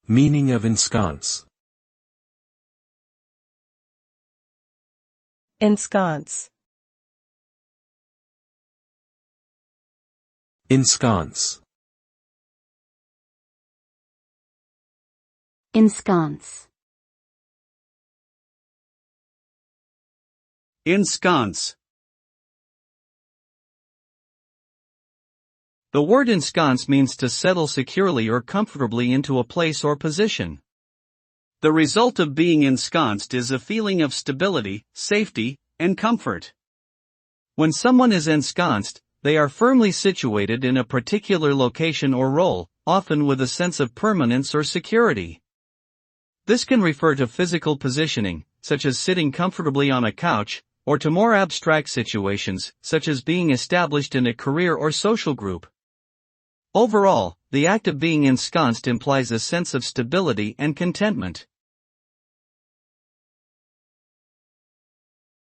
Meaning of ensconce. Ensconce. Ensconce. Ensconce. Ensconce. The word ensconce means to settle securely or comfortably into a place or position. The result of being ensconced is a feeling of stability, safety, and comfort. When someone is ensconced, they are firmly situated in a particular location or role, often with a sense of permanence or security. This can refer to physical positioning, such as sitting comfortably on a couch, or to more abstract situations, such as being established in a career or social group. Overall, the act of being ensconced implies a sense of stability and contentment.